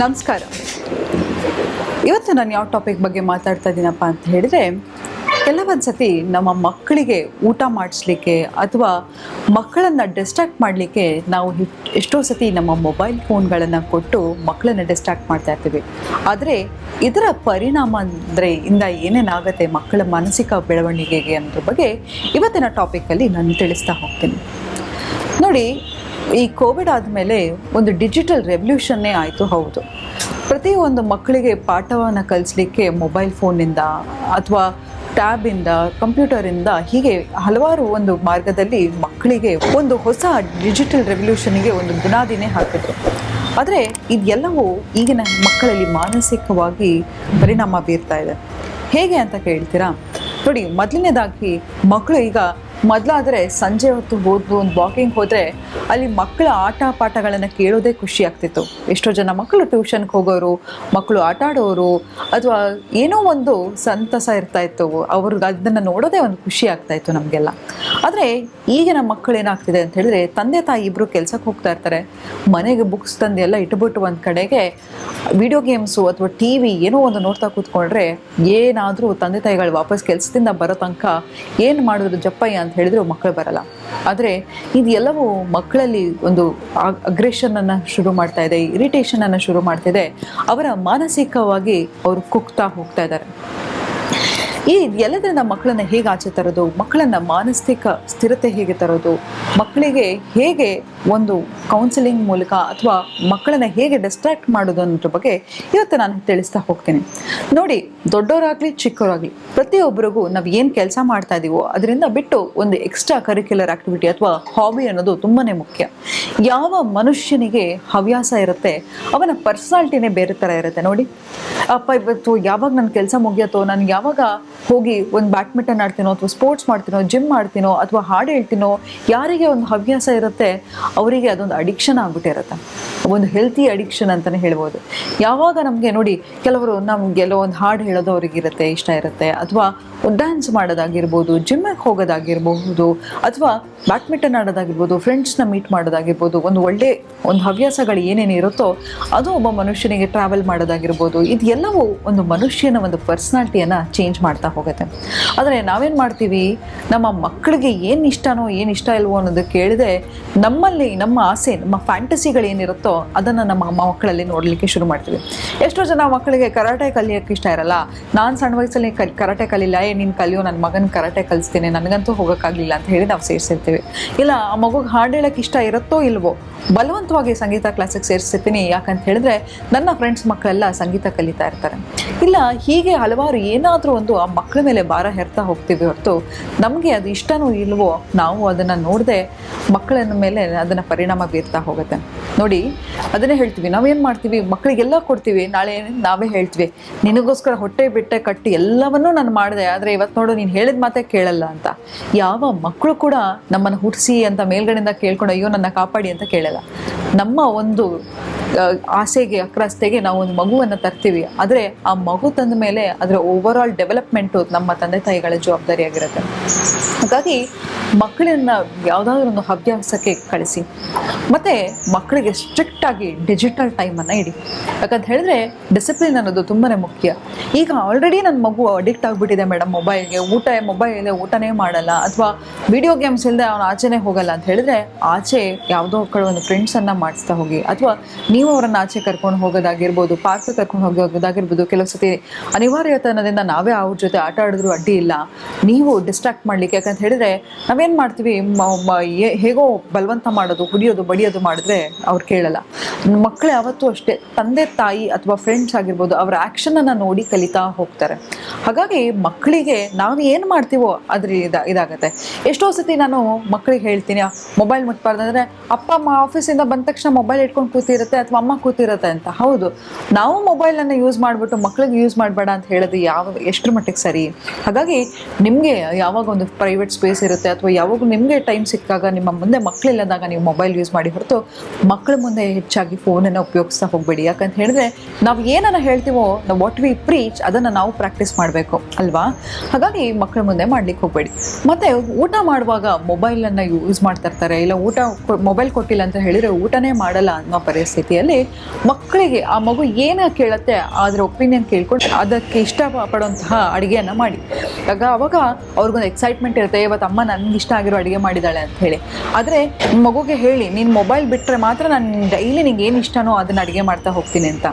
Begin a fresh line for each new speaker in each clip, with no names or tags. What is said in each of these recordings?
ನಮಸ್ಕಾರ. ಇವತ್ತು ನಾನು ಯಾವ ಟಾಪಿಕ್ ಬಗ್ಗೆ ಮಾತಾಡ್ತಾ ಇದ್ದೀನಪ್ಪ ಅಂತ ಹೇಳಿದರೆ, ಕೆಲವೊಂದು ಸತಿ ನಮ್ಮ ಮಕ್ಕಳಿಗೆ ಊಟ ಮಾಡಿಸ್ಲಿಕ್ಕೆ ಅಥವಾ ಮಕ್ಕಳನ್ನು ಡಿಸ್ಟ್ರಾಕ್ಟ್ ಮಾಡಲಿಕ್ಕೆ ನಾವು ಎಷ್ಟೋ ಸತಿ ನಮ್ಮ ಮೊಬೈಲ್ ಫೋನ್ಗಳನ್ನು ಕೊಟ್ಟು ಮಕ್ಕಳನ್ನು ಡಿಸ್ಟ್ರಾಕ್ಟ್ ಮಾಡ್ತಾ ಇರ್ತೀವಿ. ಆದರೆ ಇದರ ಪರಿಣಾಮ ಇಂದ ಏನೇನಾಗುತ್ತೆ ಮಕ್ಕಳ ಮಾನಸಿಕ ಬೆಳವಣಿಗೆಗೆ ಅನ್ನೋದ್ರ ಬಗ್ಗೆ ಇವತ್ತಿನ ಟಾಪಿಕಲ್ಲಿ ನಾನು ತಿಳಿಸ್ತಾ ಹೋಗ್ತೀನಿ. ನೋಡಿ, ಈ ಕೋವಿಡ್ ಆದಮೇಲೆ ಒಂದು ಡಿಜಿಟಲ್ ರೆವಲ್ಯೂಷನ್ನೇ ಆಯಿತು. ಹೌದು, ಪ್ರತಿಯೊಂದು ಮಕ್ಕಳಿಗೆ ಪಾಠವನ್ನು ಕಲಿಸ್ಲಿಕ್ಕೆ ಮೊಬೈಲ್ ಫೋನಿಂದ ಅಥವಾ ಟ್ಯಾಬಿಂದ, ಕಂಪ್ಯೂಟರಿಂದ, ಹೀಗೆ ಹಲವಾರು ಒಂದು ಮಾರ್ಗದಲ್ಲಿ ಮಕ್ಕಳಿಗೆ ಒಂದು ಹೊಸ ಡಿಜಿಟಲ್ ರೆವಲ್ಯೂಷನ್ಗೆ ಒಂದು ಬುನಾದಿನೇ ಹಾಕಿದ್ರು. ಆದರೆ ಇದೆಲ್ಲವೂ ಈಗಿನ ಮಕ್ಕಳಲ್ಲಿ ಮಾನಸಿಕವಾಗಿ ಪರಿಣಾಮ ಬೀರ್ತಾ ಇದೆ. ಹೇಗೆ ಅಂತ ಕೇಳ್ತೀರಾ? ನೋಡಿ, ಮೊದಲನೇದಾಗಿ ಮಕ್ಕಳು ಈಗ ಮೊದಲಾದರೆ ಸಂಜೆ ಹೊತ್ತು ಹೋದ್ವು, ಒಂದು ವಾಕಿಂಗ್ ಹೋದರೆ ಅಲ್ಲಿ ಮಕ್ಕಳ ಆಟ ಪಾಠಗಳನ್ನು ಕೇಳೋದೇ ಖುಷಿ ಆಗ್ತಿತ್ತು. ಎಷ್ಟೋ ಜನ ಮಕ್ಕಳು ಟ್ಯೂಷನ್ಗೆ ಹೋಗೋರು, ಮಕ್ಕಳು ಆಟ ಆಡೋರು, ಅಥವಾ ಏನೋ ಒಂದು ಸಂತಸ ಇರ್ತಾಯಿತ್ತು, ಅವ್ರಿಗೆ ಅದನ್ನು ನೋಡೋದೇ ಒಂದು ಖುಷಿ ಆಗ್ತಾಯಿತ್ತು ನಮಗೆಲ್ಲ. ಆದರೆ ಈಗಿನ ಮಕ್ಕಳು ಏನಾಗ್ತಿದೆ ಅಂತ ಹೇಳಿದ್ರೆ, ತಂದೆ ತಾಯಿ ಇಬ್ಬರು ಕೆಲಸಕ್ಕೆ ಹೋಗ್ತಾ ಇರ್ತಾರೆ, ಮನೆಗೆ ಬುಕ್ಸ್ ತಂದು ಎಲ್ಲ ಇಟ್ಬಿಟ್ಟು ಒಂದು ಕಡೆಗೆ ವಿಡಿಯೋ ಗೇಮ್ಸು ಅಥವಾ ಟಿ ವಿ ಏನೋ ಒಂದು ನೋಡ್ತಾ ಕೂತ್ಕೊಂಡ್ರೆ, ಏನಾದರೂ ತಂದೆ ತಾಯಿಗಳು ವಾಪಸ್ ಕೆಲಸದಿಂದ ಬರೋ ತನಕ ಏನು ಮಾಡಿದ್ರು ಜಪ್ಪಯ್ಯ ಅಂತ ಹೇಳಿದ್ರು ಮಕ್ಕಳು ಬರಲ್ಲ. ಆದರೆ ಇದೆಲ್ಲವೂ ಮಕ್ಕಳಲ್ಲಿ ಒಂದು ಅಗ್ರೆಷನನ್ನು ಶುರು ಮಾಡ್ತಾ ಇದೆ, ಇರಿಟೇಷನನ್ನು ಶುರು ಮಾಡ್ತಿದೆ. ಅವರ ಮಾನಸಿಕವಾಗಿ ಅವರು ಕುಗ್ತಾ ಹೋಗ್ತಾ ಇದ್ದಾರೆ. ಈ ಎಲ್ಲದರಿಂದ ಮಕ್ಕಳನ್ನು ಹೇಗೆ ಆಚೆ ತರೋದು, ಮಕ್ಕಳನ್ನು ಮಾನಸಿಕ ಸ್ಥಿರತೆ ಹೇಗೆ ತರೋದು, ಮಕ್ಕಳಿಗೆ ಹೇಗೆ ಒಂದು ಕೌನ್ಸಿಲಿಂಗ್ ಮೂಲಕ ಅಥವಾ ಮಕ್ಕಳನ್ನು ಹೇಗೆ ಡಿಸ್ಟ್ರಾಕ್ಟ್ ಮಾಡೋದು ಅನ್ನೋದ್ರ ಬಗ್ಗೆ ಇವತ್ತು ನಾನು ತಿಳಿಸ್ತಾ ಹೋಗ್ತೀನಿ. ನೋಡಿ, ದೊಡ್ಡವರಾಗಲಿ ಚಿಕ್ಕವರಾಗಲಿ ಪ್ರತಿಯೊಬ್ಬರಿಗೂ ನಾವು ಏನು ಕೆಲಸ ಮಾಡ್ತಾ ಇದ್ದೀವೋ ಅದರಿಂದ ಬಿಟ್ಟು ಒಂದು ಎಕ್ಸ್ಟ್ರಾ ಕರಿಕ್ಯುಲರ್ ಆಕ್ಟಿವಿಟಿ ಅಥವಾ ಹಾಬಿ ಅನ್ನೋದು ತುಂಬಾ ಮುಖ್ಯ. ಯಾವ ಮನುಷ್ಯನಿಗೆ ಹವ್ಯಾಸ ಇರುತ್ತೆ ಅವನ ಪರ್ಸನಾಲಿಟಿನೇ ಬೇರೆ ಥರ ಇರುತ್ತೆ. ನೋಡಿ, ಅಪ್ಪ ಇವತ್ತು ಯಾವಾಗ ನನ್ನ ಕೆಲಸ ಮುಗಿಯತ್ತೋ, ನಾನು ಯಾವಾಗ ಹೋಗಿ ಒಂದು ಬ್ಯಾಡ್ಮಿಂಟನ್ ಆಡ್ತೀನೋ ಅಥವಾ ಸ್ಪೋರ್ಟ್ಸ್ ಮಾಡ್ತೀನೋ, ಜಿಮ್ ಮಾಡ್ತೀನೋ ಅಥವಾ ಹಾಡು ಹೇಳ್ತೀನೋ, ಯಾರಿಗೆ ಒಂದು ಹವ್ಯಾಸ ಇರುತ್ತೆ ಅವರಿಗೆ ಅದೊಂದು ಅಡಿಕ್ಷನ್ ಆಗ್ಬಿಟ್ಟಿರುತ್ತೆ. ಒಂದು ಹೆಲ್ತಿ ಅಡಿಕ್ಷನ್ ಅಂತಲೇ ಹೇಳ್ಬೋದು. ಯಾವಾಗ ನಮಗೆ ನೋಡಿ, ಕೆಲವರು ನಮಗೆಲ್ಲೋ ಒಂದು ಹಾಡು ಹೇಳೋದು ಅವ್ರಿಗಿರುತ್ತೆ, ಇಷ್ಟ ಇರುತ್ತೆ, ಅಥವಾ ಡ್ಯಾನ್ಸ್ ಮಾಡೋದಾಗಿರ್ಬೋದು, ಜಿಮ್ಮಿಗೆ ಹೋಗೋದಾಗಿರ್ಬಹುದು, ಅಥವಾ ಬ್ಯಾಡ್ಮಿಂಟನ್ ಆಡೋದಾಗಿರ್ಬೋದು, ಫ್ರೆಂಡ್ಸ್ನ ಮೀಟ್ ಮಾಡೋದಾಗಿರ್ಬೋದು, ಒಂದು ಹವ್ಯಾಸಗಳು ಏನೇನು ಇರುತ್ತೋ ಅದು ಒಬ್ಬ ಮನುಷ್ಯನಿಗೆ ಟ್ರಾವೆಲ್ ಮಾಡೋದಾಗಿರ್ಬೋದು, ಇದೆಲ್ಲವೂ ಒಂದು ಮನುಷ್ಯನ ಒಂದು ಪರ್ಸ್ನಾಲಿಟಿಯನ್ನು ಚೇಂಜ್ ಮಾಡ್ತಾ ಹೋಗುತ್ತೆ. ಆದರೆ ನಾವೇನು ಮಾಡ್ತೀವಿ, ನಮ್ಮ ಮಕ್ಕಳಿಗೆ ಏನು ಇಷ್ಟನೋ ಏನು ಇಷ್ಟ ಇಲ್ವೋ ಅನ್ನೋದು ಕೇಳಿದೆ ನಮ್ಮಲ್ಲಿ ನಮ್ಮ ಆಸೆ, ನಮ್ಮ ಫ್ಯಾಂಟಸಿಗಳೇನಿರುತ್ತೋ ಅದನ್ನು ನಮ್ಮ ಮಕ್ಕಳಲ್ಲಿ ನೋಡಲಿಕ್ಕೆ ಶುರು ಮಾಡ್ತೀವಿ. ಎಷ್ಟೋ ಜನ ಮಕ್ಕಳಿಗೆ ಕರಾಟೆ ಕಲಿಯೋಕ್ಕೆ ಇಷ್ಟ ಇರಲ್ಲ. ನಾನು ಸಣ್ಣ ವಯಸ್ಸಲ್ಲಿ ಕರಾಟೆ ಕಲಿಲ್ಲ, ನೀನು ಕಲಿಯೋ, ನನ್ನ ಮಗನ ಕರಾಟೆ ಕಲಿಸ್ತೀನಿ, ನನಗಂತೂ ಹೋಗೋಕ್ಕಾಗಲಿಲ್ಲ ಅಂತ ಹೇಳಿ ನಾವು ಸೇರಿಸಿರ್ತೀವಿ. ಇಲ್ಲ, ಆ ಮಗುಗೆ ಹಾಡು ಹೇಳೋಕ್ಕೆ ಇಷ್ಟ ಇರುತ್ತೋ ಇಲ್ವೋ ಬಲವಂತವಾಗಿ ಸಂಗೀತ ಕ್ಲಾಸಿಗೆ ಸೇರಿಸಿರ್ತೀನಿ. ಯಾಕಂತ ಹೇಳಿದ್ರೆ ನನ್ನ ಫ್ರೆಂಡ್ಸ್ ಮಕ್ಕಳೆಲ್ಲ ಸಂಗೀತ ಕಲಿತಾ ಇರ್ತಾರೆ. ಇಲ್ಲ, ಹೀಗೆ ಹಲವಾರು ಏನಾದರೂ ಒಂದು ಆ ಮಕ್ಕಳ ಮೇಲೆ ಭಾರ ಹೇರ್ತಾ ಹೋಗ್ತೀವಿ ಹೊರತು ನಮಗೆ ಅದು ಇಷ್ಟನೋ ಇಲ್ವೋ ನಾವು ಅದನ್ನು ನೋಡದೆ ಮಕ್ಕಳ ಮೇಲೆ ಅದನ್ನು ಪರಿಣಾಮ ಬೀರ್ತಾ ಹೋಗುತ್ತೆ. ನೋಡಿ, ಅದನ್ನೇ ಹೇಳ್ತೀವಿ, ನಾವೇನು ಮಾಡ್ತೀವಿ, ಮಕ್ಕಳಿಗೆಲ್ಲ ಕೊಡ್ತೀವಿ, ನಾಳೆ ನಾವೇ ಹೇಳ್ತೀವಿ ನಿನಗೋಸ್ಕರ ಹೊಟ್ಟೆ ಬಿಟ್ಟೆ ಕಟ್ಟಿ ಎಲ್ಲವನ್ನೂ ನಾನು ಮಾಡಿದೆ, ಆದರೆ ಇವತ್ತು ನೋಡು ನೀನು ಹೇಳಿದ ಮಾತೇ ಕೇಳಲ್ಲ ಅಂತ. ಯಾವ ಮಕ್ಕಳು ಕೂಡ ನಮ್ಮನ್ನು ಹುಟ್ಟಿಸಿ ಅಂತ ಮೇಲ್ಗಡೆಯಿಂದ ಕೇಳ್ಕೊಂಡು ಅಯ್ಯೋ ನನ್ನ ಕಾಪಾಡಿ ಅಂತ ಕೇಳಲ್ಲ. ನಮ್ಮ ಒಂದು ಆಸೆಗೆ ಅಕ್ರಸ್ತೆಗೆ ನಾವು ಒಂದು ಮಗುವನ್ನು ತರ್ತೀವಿ, ಆದರೆ ಆ ಮಗು ತಂದ ಮೇಲೆ ಅದರ ಓವರ್ ಆಲ್ ಡೆವಲಪ್ಮೆಂಟು ನಮ್ಮ ತಂದೆ ತಾಯಿಗಳ ಜವಾಬ್ದಾರಿಯಾಗಿರುತ್ತೆ. ಹಾಗಾಗಿ ಮಕ್ಕಳನ್ನ ಯಾವುದಾದ್ರೂ ಒಂದು ಹವ್ಯಾಸಕ್ಕೆ ಕಳಿಸಿ, ಮತ್ತು ಮಕ್ಕಳಿಗೆ ಸ್ಟ್ರಿಕ್ಟಾಗಿ ಡಿಜಿಟಲ್ ಟೈಮನ್ನು ಇಡಿ. ಯಾಕಂತ ಹೇಳಿದ್ರೆ ಡಿಸಿಪ್ಲಿನ್ ಅನ್ನೋದು ತುಂಬಾ ಮುಖ್ಯ. ಈಗ ಆಲ್ರೆಡಿ ನನ್ನ ಮಗು ಅಡಿಕ್ಟ್ ಆಗಿಬಿಟ್ಟಿದೆ ಮೇಡಮ್ ಮೊಬೈಲ್ಗೆ, ಮೊಬೈಲ್ ಇಲ್ಲದೆ ಊಟನೇ ಮಾಡಲ್ಲ, ಅಥವಾ ವಿಡಿಯೋ ಗೇಮ್ಸ್ ಇಲ್ಲದೆ ಅವನು ಆಚೆನೇ ಹೋಗಲ್ಲ ಅಂತ ಹೇಳಿದ್ರೆ, ಆಚೆ ಯಾವುದೋ ಕಡೆ ಒಂದು ಫ್ರೆಂಡ್ಸನ್ನು ಮಾಡಿಸ್ತಾ ಹೋಗಿ, ಅಥವಾ ನೀವು ಅವರನ್ನು ಆಚೆ ಕರ್ಕೊಂಡು ಹೋಗೋದಾಗಿರ್ಬೋದು, ಪಾರ್ಕ್ ಕರ್ಕೊಂಡು ಹೋಗೋದಾಗಿರ್ಬೋದು. ಕೆಲವು ಸತಿ ಅನಿವಾರ್ಯತನದಿಂದ ನಾವೇ ಅವ್ರ ಜೊತೆ ಆಟ ಆಡಿದ್ರು ಅಡ್ಡಿ ಇಲ್ಲ, ನೀವು ಡಿಸ್ಟ್ರಾಕ್ಟ್ ಮಾಡಲಿಕ್ಕೆ. ಯಾಕಂತ ಹೇಳಿದ್ರೆ ನಾವೇನು ಮಾಡ್ತೀವಿ, ಹೇಗೋ ಬಲವಂತ ಮಾಡೋದು, ಕುಡಿಯೋದು, ಬಡಿಯೋದು ಮಾಡಿದ್ರೆ ಅವ್ರು ಕೇಳಲ್ಲ. ಮಕ್ಕಳು ಯಾವತ್ತೂ ಅಷ್ಟೇ ತಂದೆ ತಾಯಿ ಅಥವಾ ಫ್ರೆಂಡ್ಸ್ ಆಗಿರ್ಬೋದು ಅವರ ಆ್ಯಕ್ಷನನ್ನು ನೋಡಿ ಕಲಿತಾ ಹೋಗ್ತಾರೆ. ಹಾಗಾಗಿ ಮಕ್ಕಳಿಗೆ ನಾವು ಏನು ಮಾಡ್ತೀವೋ ಅದ್ರ ಇದಾಗತ್ತೆ. ಎಷ್ಟೋ ಸತಿ ನಾನು ಮಕ್ಕಳಿಗೆ ಹೇಳ್ತೀನಿ, ಮೊಬೈಲ್ ಮುಟ್ಬಾರ್ದಂದ್ರೆ ಅಪ್ಪ ಅಮ್ಮ ಆಫೀಸಿಂದ ಬಂದ ತಕ್ಷಣ ಮೊಬೈಲ್ ಇಟ್ಕೊಂಡು ಕೂತಿರುತ್ತೆ ಅಥವಾ ಅಮ್ಮ ಕೂತಿರುತ್ತೆ ಅಂತ. ಹೌದು, ನಾವು ಮೊಬೈಲನ್ನು ಯೂಸ್ ಮಾಡಿಬಿಟ್ಟು ಮಕ್ಕಳಿಗೆ ಯೂಸ್ ಮಾಡಬೇಡ ಅಂತ ಹೇಳೋದು ಎಷ್ಟರ ಮಟ್ಟಿಗೆ ಸರಿ? ಹಾಗಾಗಿ ನಿಮಗೆ ಯಾವಾಗ ಒಂದು ಪ್ರೈವೇಟ್ ಸ್ಪೇಸ್ ಇರುತ್ತೆ ಅಥವಾ ಯಾವಾಗ ನಿಮಗೆ ಟೈಮ್ ಸಿಕ್ಕಾಗ, ನಿಮ್ಮ ಮುಂದೆ ಮಕ್ಕಳಿಲ್ಲದಾಗ ನೀವು ಮೊಬೈಲ್ ಯೂಸ್ ಮಾಡಿ ಹೊರತು ಮಕ್ಕಳ ಮುಂದೆ ಹೆಚ್ಚಾಗಿ ಫೋನನ್ನು ಉಪಯೋಗಿಸ್ತಾ ಹೋಗಬೇಡಿ. ಯಾಕಂತ ಹೇಳಿದ್ರೆ ನಾವು ಏನನ್ನ ಹೇಳ್ತೀವೋ, ನಾವು ವಾಟ್ ವಿ ಪ್ರೀಚ್ ಅದನ್ನು ನಾವು ಪ್ರಾಕ್ಟೀಸ್ ಮಾಡಬೇಕು ಅಲ್ವಾ? ಹಾಗಾಗಿ ಮಕ್ಕಳ ಮುಂದೆ ಮಾಡ್ಲಿಕ್ಕೆ ಹೋಗಬೇಡಿ. ಮತ್ತು ಊಟ ಮಾಡುವಾಗ ಮೊಬೈಲನ್ನು ಯೂಸ್ ಮಾಡ್ತಾ ಇರ್ತಾರೆ, ಇಲ್ಲ ಮೊಬೈಲ್ ಕೊಟ್ಟಿಲ್ಲ ಅಂತ ಹೇಳಿದರೆ ಊಟನೇ ಮಾಡಲ್ಲ ಅನ್ನೋ ಪರಿಸ್ಥಿತಿ. ಸಂಚಿಕೆಯಲ್ಲಿ ಮಕ್ಕಳಿಗೆ ಆ ಮಗು ಏನು ಕೇಳುತ್ತೆ ಅದರ ಒಪಿನಿಯನ್ ಕೇಳ್ಕೊಂಡು ಅದಕ್ಕೆ ಇಷ್ಟಪಡುವಂತಹ ಅಡುಗೆಯನ್ನು ಮಾಡಿ. ಅವಾಗ ಅವ್ರಿಗೊಂದು ಎಕ್ಸೈಟ್ಮೆಂಟ್ ಇರುತ್ತೆ, ಇವತ್ತು ಅಮ್ಮ ನನಗೆ ಇಷ್ಟ ಆಗಿರೋ ಅಡುಗೆ ಮಾಡಿದ್ದಾಳೆ ಅಂತ ಹೇಳಿ. ಆದರೆ ಮಗುಗೆ ಹೇಳಿ, ನೀನು ಮೊಬೈಲ್ ಬಿಟ್ಟರೆ ಮಾತ್ರ ನಾನು ಡೈಲಿ ನಿಂಗೆ ಏನು ಇಷ್ಟನೋ ಅದನ್ನು ಅಡುಗೆ ಮಾಡ್ತಾ ಹೋಗ್ತೀನಿ ಅಂತ.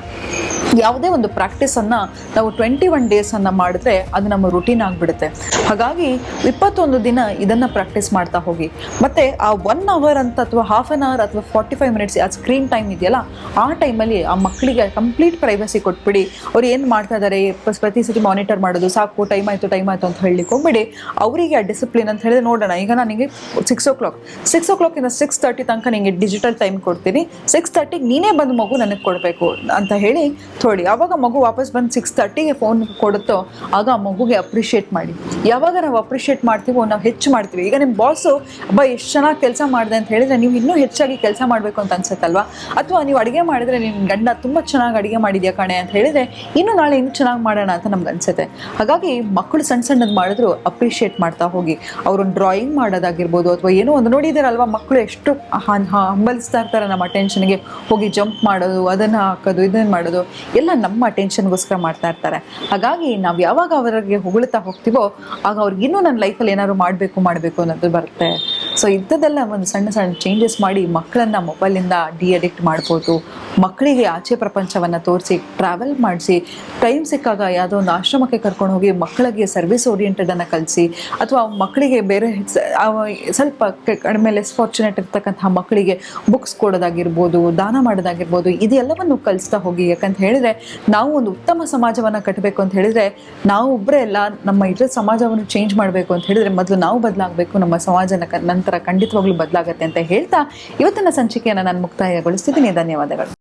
ಯಾವುದೇ ಒಂದು ಪ್ರಾಕ್ಟೀಸನ್ನು ನಾವು 21 ಡೇಸನ್ನು ಮಾಡಿದ್ರೆ ಅದು ನಮ್ಮ ರುಟೀನ್ ಆಗಿಬಿಡುತ್ತೆ. ಹಾಗಾಗಿ 21 ದಿನ ಇದನ್ನು ಪ್ರಾಕ್ಟೀಸ್ ಮಾಡ್ತಾ ಹೋಗಿ. ಮತ್ತು ಆ 1 ಅವರ್ ಅಂತ ಅಥವಾ ಹಾಫ್ ಆನ್ ಅವರ್ ಅಥವಾ 45 ಮಿನಿಟ್ಸ್ ಆ ಸ್ಕ್ರೀನ್ ಟೈಮ್ ಇದೆಯಲ್ಲ, ಆ ಟೈಮಲ್ಲಿ ಆ ಮಕ್ಕಳಿಗೆ ಕಂಪ್ಲೀಟ್ ಪ್ರೈವಸಿ ಕೊಟ್ಬಿಡಿ. ಅವ್ರು ಏನು ಮಾಡ್ತಾ ಇದ್ದಾರೆ ಪ್ರತಿ ಸತಿ ಮಾನಿಟರ್ ಮಾಡೋದು, ಸಾಕು ಟೈಮ್ ಆಯಿತು ಅಂತ ಹೇಳಲಿಕ್ಕೆ ಹೋಗ್ಬಿಡಿ. ಅವರಿಗೆ ಆ ಡಿಸಿಪ್ಲಿನ್ ಅಂತ ಹೇಳಿದ್ರೆ, ನೋಡೋಣ ಈಗ ನನಗೆ 6 o'clock 6:30 ತನಕ ನಿಮಗೆ ಡಿಜಿಟಲ್ ಟೈಮ್ ಕೊಡ್ತೀನಿ, 6:30 ನೀನೇ ಬಂದು ಮಗು ನನಗೆ ಕೊಡಬೇಕು ಅಂತ ಹೇಳಿ ತೊಳಿ. ಆವಾಗ ಮಗು ವಾಪಸ್ ಬಂದು 6:30ಗೆ ಫೋನ್ ಕೊಡುತ್ತೋ ಆಗ ಆ ಮಗುಗೆ ಅಪ್ರಿಷಿಯೇಟ್ ಮಾಡಿ. ಯಾವಾಗ ನಾವು ಅಪ್ರಿಷಿಯೇಟ್ ಮಾಡ್ತೀವೋ ನಾವು ಹೆಚ್ಚು ಮಾಡ್ತೀವಿ. ಈಗ ನಿಮ್ಮ ಬಾಸು ಅಬ್ಬಾ ಎಷ್ಟು ಚೆನ್ನಾಗಿ ಕೆಲಸ ಮಾಡಿದೆ ಅಂತ ಹೇಳಿದ್ರೆ ನೀವು ಇನ್ನೂ ಹೆಚ್ಚಾಗಿ ಕೆಲಸ ಮಾಡಬೇಕು ಅಂತ ಅನ್ಸುತ್ತಲ್ವಾ? ಅಥವಾ ನೀವು ಅಡುಗೆ ಮಾಡಿದ್ರೆ ನಿನ್ನ ಗಂಡ ತುಂಬ ಚೆನ್ನಾಗಿ ಅಡುಗೆ ಮಾಡಿದ್ಯಾ ಕಣೆ ಅಂತ ಹೇಳಿದರೆ ಇನ್ನೂ ನಾಳೆ ಇನ್ನೂ ಚೆನ್ನಾಗಿ ಮಾಡೋಣ ಅಂತ ನಮ್ಗೆ ಅನ್ಸುತ್ತೆ. ಹಾಗಾಗಿ ಮಕ್ಕಳು ಸಣ್ಣದು ಮಾಡಿದ್ರು ಅಪ್ರಿಷಿಯೇಟ್ ಮಾಡ್ತಾ ಹೋಗಿ. ಅವರೊಂದು ಡ್ರಾಯಿಂಗ್ ಮಾಡೋದಾಗಿರ್ಬೋದು ಅಥವಾ ಏನೋ ಒಂದು ನೋಡಿದ್ದೀರಲ್ವ, ಮಕ್ಕಳು ಎಷ್ಟು ಹಂಬಲಿಸ್ತಾ ಇರ್ತಾರೆ ನಮ್ಮ ಅಟೆನ್ಷನ್ಗೆ, ಹೋಗಿ ಜಂಪ್ ಮಾಡೋದು, ಅದನ್ನು ಹಾಕೋದು, ಇದನ್ನು ಮಾಡೋದು ಎಲ್ಲ ನಮ್ಮ ಅಟೆನ್ಷನ್ಗೋಸ್ಕರ ಮಾಡ್ತಾ ಇರ್ತಾರೆ. ಹಾಗಾಗಿ ನಾವು ಯಾವಾಗ ಅವರಿಗೆ ಹೊಗಳ್ತಾ ಹೋಗ್ತೀವೋ ಆಗ ಅವ್ರಿಗಿನ್ನೂ ನನ್ನ ಲೈಫಲ್ಲಿ ಏನಾದ್ರು ಮಾಡಬೇಕು ಅನ್ನೋದು ಬರುತ್ತೆ. ಸೊ ಇಂಥದ್ದೆಲ್ಲ ಒಂದು ಸಣ್ಣ ಚೇಂಜಸ್ ಮಾಡಿ ಮಕ್ಕಳನ್ನು ಮೊಬೈಲಿಂದ ಡಿಅಡಿಕ್ಟ್ ಮಾಡ್ಬೋದು. ಮಕ್ಕಳಿಗೆ ಆಚೆ ಪ್ರಪಂಚವನ್ನು ತೋರಿಸಿ, ಟ್ರಾವೆಲ್ ಮಾಡಿಸಿ, ಟೈಮ್ ಸಿಕ್ಕಾಗ ಯಾವುದೋ ಒಂದು ಆಶ್ರಮಕ್ಕೆ ಕರ್ಕೊಂಡು ಹೋಗಿ ಮಕ್ಕಳಿಗೆ ಸರ್ವಿಸ್ ಓರಿಯೆಂಟೆಡನ್ನು ಕಲಿಸಿ, ಅಥವಾ ಮಕ್ಕಳಿಗೆ ಬೇರೆ ಸ್ವಲ್ಪ ಕಡಿಮೆ ಲೆಸ್ ಫಾರ್ಚುನೇಟ್ ಇರ್ತಕ್ಕಂಥ ಮಕ್ಕಳಿಗೆ ಬುಕ್ಸ್ ಕೊಡೋದಾಗಿರ್ಬೋದು, ದಾನ ಮಾಡೋದಾಗಿರ್ಬೋದು, ಇದೆಲ್ಲವನ್ನು ಕಲಿಸ್ತಾ ಹೋಗಿ. ಯಾಕಂತ ಹೇಳಿದರೆ ನಾವು ಒಂದು ಉತ್ತಮ ಸಮಾಜವನ್ನು ಕಟ್ಟಬೇಕು ಅಂತ ಹೇಳಿದರೆ ನಾವು ಒಬ್ಬರೇ ಎಲ್ಲ, ನಮ್ಮ ಇತರ ಸಮಾಜವನ್ನು ಚೇಂಜ್ ಮಾಡಬೇಕು ಅಂತ ಹೇಳಿದರೆ ಮೊದಲು ನಾವು ಬದಲಾಗಬೇಕು, ನಮ್ಮ ಸಮಾಜನ ನಂತರ ಖಂಡಿತವಾಗ್ಲೂ ಬದಲಾಗತ್ತೆ ಅಂತ ಹೇಳ್ತಾ ಇವತ್ತಿನ ಸಂಚಿಕೆಯನ್ನು ನಾನು ಮುಕ್ತಾಯಗೊಳಿಸ್ತಿದ್ದೀನಿ. ಧನ್ಯವಾದಗಳು.